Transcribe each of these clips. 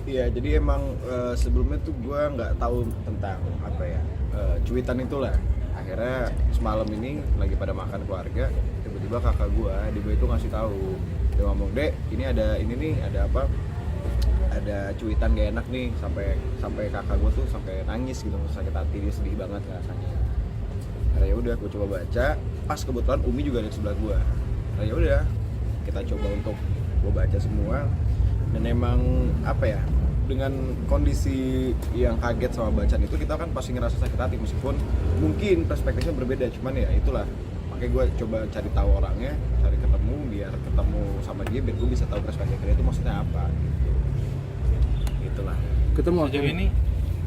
Iya, jadi emang sebelumnya tuh gue nggak tahu tentang apa ya cuitan itulah. Akhirnya semalam ini lagi pada makan keluarga, tiba-tiba kakak gue itu ngasih tahu, dia ngomong, "Dek, ini ada ini nih, ada apa? Ada cuitan gak enak nih." Sampai sampai kakak gue tuh sampai nangis gitu, sakit hati, dia sedih banget rasanya. Nah, ya udah, gue coba baca. Pas kebetulan Umi juga ada di sebelah gue. Nah, ya udah, kita coba untuk gue baca semua. Dan emang apa ya, dengan kondisi yang kaget sama bacaan itu, kita kan pasti ngerasa sakit hati meskipun mungkin perspektifnya berbeda, cuman ya itulah, makanya gue coba cari tahu orangnya, cari ketemu, biar ketemu sama dia, biar gue bisa tahu perspektifnya itu maksudnya apa gitu. Itulah. Ketemu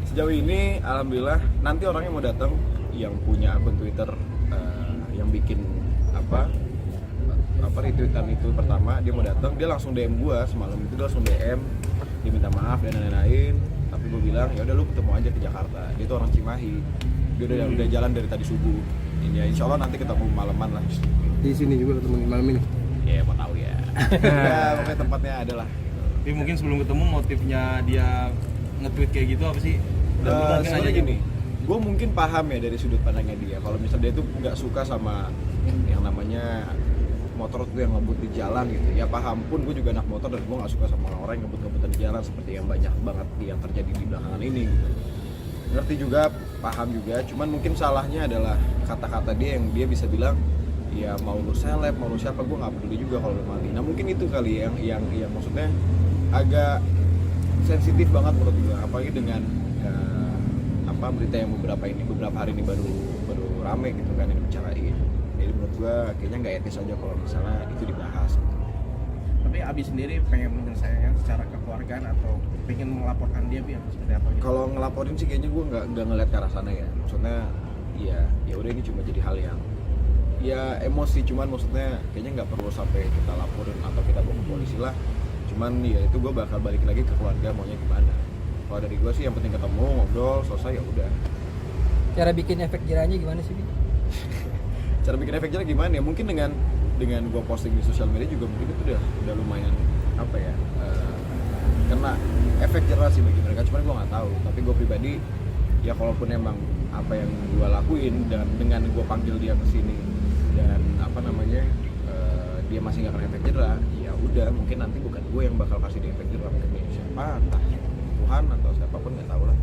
Sejauh ini alhamdulillah, nanti orangnya mau datang yang punya akun Twitter yang bikin apa retweetan itu pertama, dia mau datang, dia langsung DM gue semalam itu, dia langsung DM, dia minta maaf dan lain-lain. Tapi gue bilang ya udah, lu ketemu aja ke Jakarta. Dia tuh orang Cimahi, dia udah jalan dari tadi subuh. Ini ya insya Allah nanti ketemu malaman lah. di sini juga ketemu malam ini. Ya mau tahu ya. Ya pokoknya tempatnya ada lah. Tapi mungkin sebelum ketemu motifnya dia nge-tweet kayak gitu apa sih? Dan mungkin aja gini, gue mungkin paham ya dari sudut pandangnya dia. Kalau misalnya dia tuh nggak suka sama yang namanya motor tuh yang ngebut di jalan gitu, ya paham. Pun gue juga anak motor dan gue nggak suka sama orang yang ngebut-ngebutan di jalan seperti yang banyak banget yang terjadi di belakangan ini gitu. Ngerti juga, paham juga, cuman mungkin salahnya adalah kata-kata dia yang dia bisa bilang, ya mau lu seleb, mau lu siapa, gue nggak peduli juga kalau lu mati. Nah mungkin itu kali yang maksudnya agak sensitif banget menurut gue, apalagi dengan berita yang beberapa hari ini baru rame gitu kan, yang dibicarain. Jadi menurut gue kayaknya nggak etis aja kalau misalnya itu dibahas gitu. Tapi Abi sendiri pengen menyelesaikan secara kekeluargaan atau pengen melaporkan dia Bi, atau seperti apa gitu? Kalau ngelaporin sih kayaknya gue nggak ngeliat ke arah sana ya. Maksudnya ya udah, ini cuma jadi hal yang ya emosi, cuman maksudnya kayaknya nggak perlu sampai kita laporin atau kita bawa ke polisi lah. Cuman ya itu gue bakal balik lagi ke keluarga maunya gimana. Kalau dari gue sih yang penting ketemu, ngobrol, selesai, ya udah. Cara bikin efek jerahnya gimana sih, Bi? Cara bikin efek jerah gimana ya? Mungkin dengan gue posting di sosial media juga mungkin itu udah lumayan apa ya, kena efek jerah sih bagi mereka. Cuman gue nggak tahu. Tapi gue pribadi ya, kalaupun emang apa yang gue lakuin dan dengan gue panggil dia ke sini dan dia masih nggak kena efek jerah, ya udah, mungkin nanti bukan gue yang bakal kasih dia efek jerah, mungkin siapa, entah Tuhan atau siapapun, nggak tahu lah.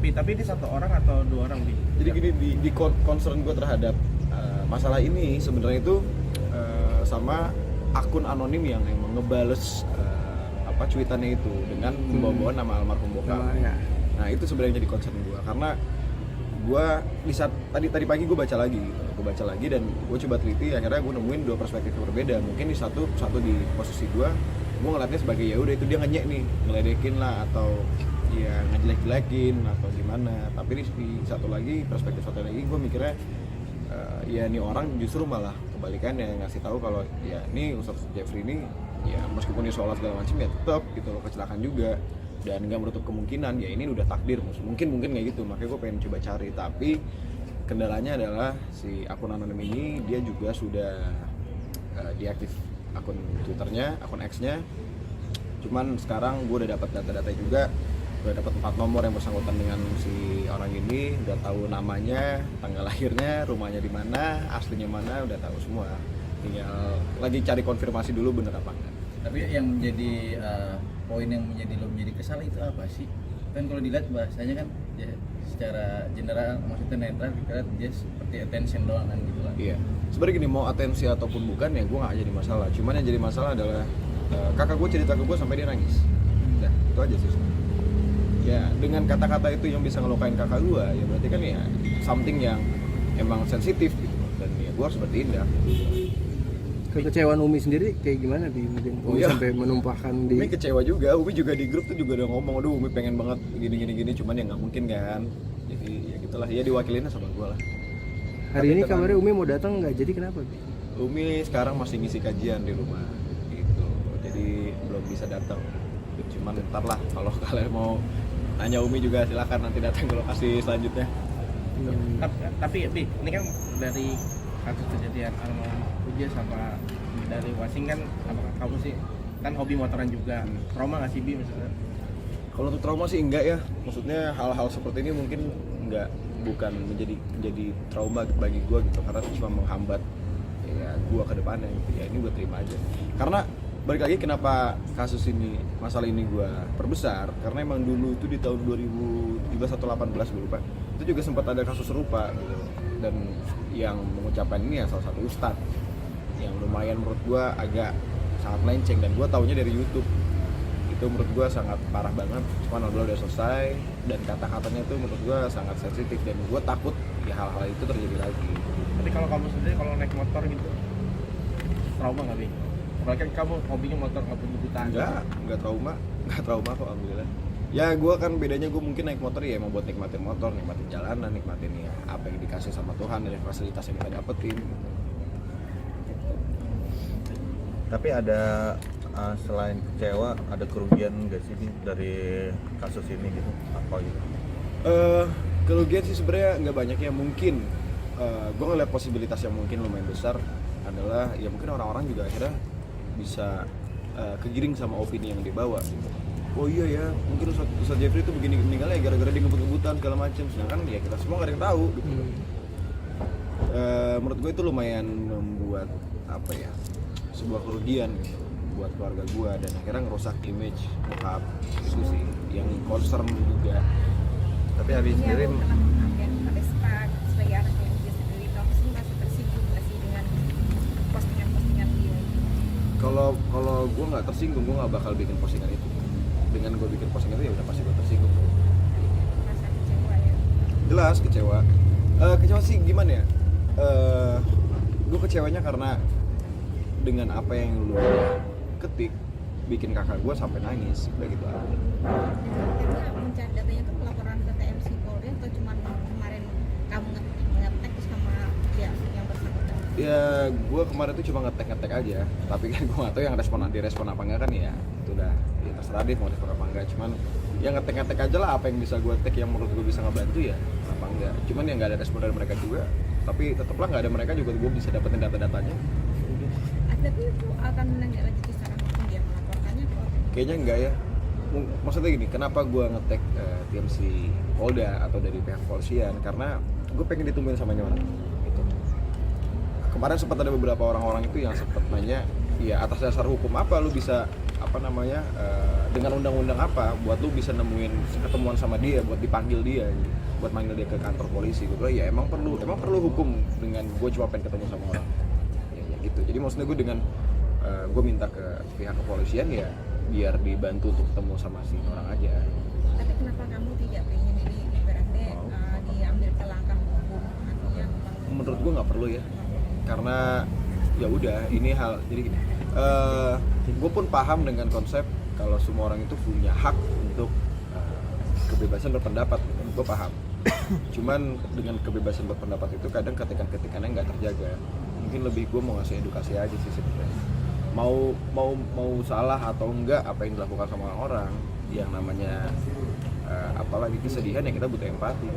Bi, tapi ini satu orang atau dua orang Bi? Jadi gini, di concern gue terhadap masalah ini sebenarnya itu sama akun anonim yang emang ngebales cuitannya itu dengan membawa nama almarhum bokap. Nah itu sebenarnya jadi concern gue, karena gue di saat tadi pagi gue baca lagi dan gue coba teliti, akhirnya gue nemuin dua perspektif yang berbeda. Mungkin di satu di posisi gue ngeliatnya sebagai ya udah, itu dia ngenyek nih, ngeledekin lah atau ya ngejelek-jelekin atau gimana. Tapi di satu lagi gue mikirnya ya ini orang justru malah kebalikannya, ngasih tahu kalau ya ini Ustaz Jeffrey ini ya meskipun dia sholat segala macam ya tetap gitu loh kecelakaan juga, dan nggak menutup kemungkinan ya ini udah takdir, mungkin kayak gitu. Makanya gue pengen coba cari, tapi kendalanya adalah si akun anonim ini dia juga sudah diaktif akun Twitternya, akun X-nya. Cuman sekarang gue udah dapat data-data juga, udah dapat 4 nomor yang bersangkutan dengan si orang ini, udah tahu namanya, tanggal lahirnya, rumahnya di mana, aslinya mana, udah tahu semua. Tinggal lagi cari konfirmasi dulu bener apa enggak. Tapi yang menjadi poin yang menjadi kesal itu apa sih? Kan kalau dilihat bahasanya kan ya secara general, maksudnya netral, dikira dia seperti attention doang kan gitu lah. Iya. Sebenarnya gini, mau atensi ataupun bukan ya gue nggak jadi masalah. Cuman yang jadi masalah adalah kakak gue cerita ke gue sampai dia nangis. Nah itu aja sih. Ya dengan kata-kata itu yang bisa ngelukain kakak gue, ya berarti kan ya something yang emang sensitif gitu. Dan ya gue harus bertindak. Kekecewaan Umi sendiri kayak gimana Bi? Mungkin Umi sampai menumpahkan di... Umi kecewa juga, Umi juga di grup tuh juga udah ngomong, aduh Umi pengen banget gini, cuman ya nggak mungkin kan. Jadi ya gitulah, ya diwakilinnya sama gue lah. Hari ini kabarnya Umi mau datang nggak, jadi kenapa Bi? Umi sekarang masih ngisi kajian di rumah gitu, jadi belum bisa datang. Cuman ntar lah, kalau kalian mau nanya Umi juga silakan nanti datang ke lokasi selanjutnya. Tapi Bi, ini kan dari kasus kejadian almarhum Puja sama dari Wasing kan, apakah kamu sih kan hobi motoran juga, trauma nggak sih Bi misalnya? Kalau untuk trauma sih enggak ya, maksudnya hal-hal seperti ini mungkin bukan menjadi trauma bagi gue gitu, karena itu cuma menghambat ya gue ke depannya gitu. Ya ini gue terima aja, karena balik lagi kenapa kasus ini, masalah ini gue perbesar, karena emang dulu itu di tahun 2017 atau 18 gue lupa, itu juga sempat ada kasus serupa gitu. Dan yang mengucapkan ini ya salah satu ustadz yang lumayan menurut gue agak sangat melenceng, dan gue taunya dari YouTube. Itu menurut gue sangat parah banget, cuman alhamdulillah udah selesai, dan kata-katanya itu menurut gue sangat sensitif, dan gue takut ya hal-hal itu terjadi lagi. Tapi kalau kamu sendiri kalau naik motor gitu trauma nggak Bi? Apalagi kan kamu hobinya motor nggak punya butaan. Enggak trauma kok alhamdulillah. Ya gue kan bedanya gue mungkin naik motor ya emang buat nikmatin motor, nikmatin jalanan, nikmatin ya apa yang dikasih sama Tuhan dan fasilitas yang kita dapetin. Tapi ada selain kecewa, ada kerugian nggak sih Bi, dari kasus ini gitu? Apa gitu? Kerugian sih sebenarnya nggak banyak ya, mungkin gue ngeliat posibilitas yang mungkin lumayan besar adalah ya mungkin orang-orang juga akhirnya bisa kegiring sama opini yang dibawa gitu. Oh iya ya, mungkin Ustaz Jeffrey itu begini meninggalnya gara-gara dia ngebut-ngebutan segala macam, sedangkan ya kita semua nggak ada yang tahu gitu. Menurut gue itu lumayan membuat apa ya, sebuah kerugian gitu buat keluarga gue, dan akhirnya ngerusak image bokap itu sih yang concern juga. Tapi Abi sendiri pada sebagai anak yang dia sendiri, kamu sih masih tersinggung nggak sih dengan postingan-postingan dia? Kalau gue nggak tersinggung, gue nggak bakal bikin postingan itu. Dengan gue bikin postingan itu ya udah pasti gue tersinggung. Merasa kecewa ya? Jelas kecewa. Kecewa sih gimana ya? Gue kecewanya karena dengan apa yang lu ketik bikin kakak gue sampai nangis, udah gitu aja. Akhirnya mencari datanya tuh pelaporan ke TMC Polri atau cuma kemarin kamu ngetek sama dia yang bersangkutan? Ya gue kemarin tuh cuma ngetek aja, tapi kan gue gak tau yang direspon apa enggak kan ya. Itu udah ya terserah deh mau respon apa enggak, cuman ya ngetek aja lah apa yang bisa gue tek yang menurut gue bisa ngebantu ya apa enggak. Cuman yang gak ada respon dari mereka juga, tapi tetaplah gak ada mereka juga gue bisa dapetin data-datanya. Tapi itu akan menindaklanjuti secara hukum dia melaporkannya kok? Kayaknya enggak ya. Maksudnya gini, kenapa gue ngetek TMC Polda atau dari pihak kepolisian, karena gue pengen ditungguin sama nyawa gitu. Kemarin sempat ada beberapa orang-orang itu yang sempat nanya, ya atas dasar hukum apa lu bisa apa namanya dengan undang-undang apa buat lu bisa nemuin ketemuan sama dia, buat dipanggil dia gitu, buat manggil dia ke kantor polisi. Gue bilang ya emang perlu hukum dengan gue cuma pengen ketemu sama orang ya gitu. Jadi maksudnya gue dengan gue minta ke pihak kepolisian ya biar dibantu untuk ketemu sama si orang aja. Tapi kenapa kamu tidak pengen ini ibaratnya diambil ke langkah hukum atau yang Menurut gue nggak perlu ya, karena ya udah ini hal jadi gini. Gue pun paham dengan konsep kalau semua orang itu punya hak untuk kebebasan berpendapat, gue paham. Cuman dengan kebebasan berpendapat itu kadang ketikan-ketikannya nggak terjaga. Mungkin lebih gue mau ngasih edukasi aja sih sebenarnya. Mau salah atau enggak apa yang dilakukan sama orang yang namanya apalagi kesedihan ya kita butuh empati.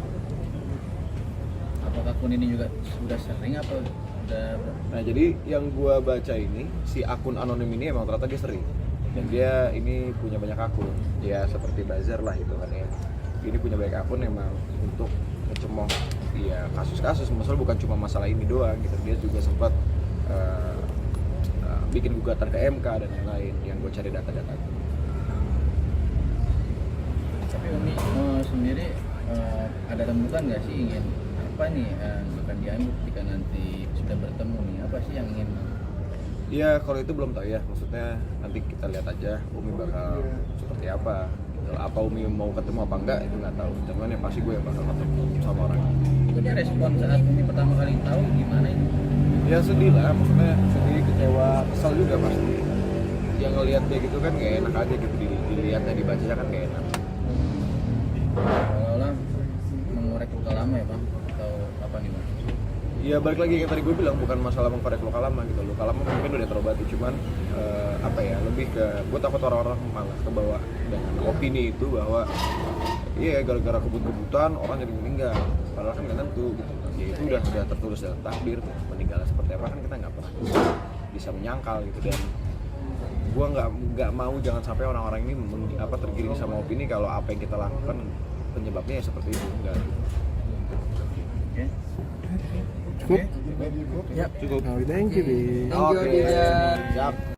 Apakah akun ini juga sudah sering atau udah? Nah jadi yang gua baca ini si akun anonim ini emang ternyata dia sering, dan dia ini punya banyak akun ya seperti buzzer lah itu kan ya. Ini punya banyak akun emang untuk ngecemooh ya kasus-kasus, masalah bukan cuma masalah ini doang gitu. Dia juga sempat bikin gugatan ke MK dan lain-lain yang gue cari data-data. Tapi Umi sendiri ada rembukan nggak sih ingin apa nih akan diambil ketika nanti sudah bertemu nih, apa sih yang ingin? Ya kalau itu belum tahu ya, maksudnya nanti kita lihat aja Umi bakal seperti apa. Apa Umi mau ketemu apa enggak itu nggak tahu. Cuman yang pasti gue yang bakal ketemu sama orang. Jadi respon saat Umi pertama kali tahu gimana itu? Ya sedih lah, maksudnya sedih, kecewa, kesal juga pasti. Yang ngelihat dia gitu kan gak enak aja gitu, dilihatnya, dibacanya kan gak enak. Seolah-olah mengorek luka lama ya Bang? Atau apa nih Bang? Ya balik lagi yang tadi gue bilang, bukan masalah mengkorek luka lama gitu. Luka lama mungkin udah terobati, cuman apa ya, lebih ke gue takut orang-orang malah kebawa dengan opini itu bahwa iya gara-gara kebut-kebutan orang jadi meninggal, padahal kan nggak tentu gitu. Ya itu udah tertulis dalam takdir, meninggalnya seperti apa kan kita nggak pernah bisa menyangkal gitu. Dan Gua nggak mau jangan sampai orang-orang ini tergiring sama opini kalau apa yang kita lakukan penyebabnya ya seperti itu. Enggak. Cukup? Ya. Cukup. Oh, thank you, Bi. Thank you, Aditya. Siap.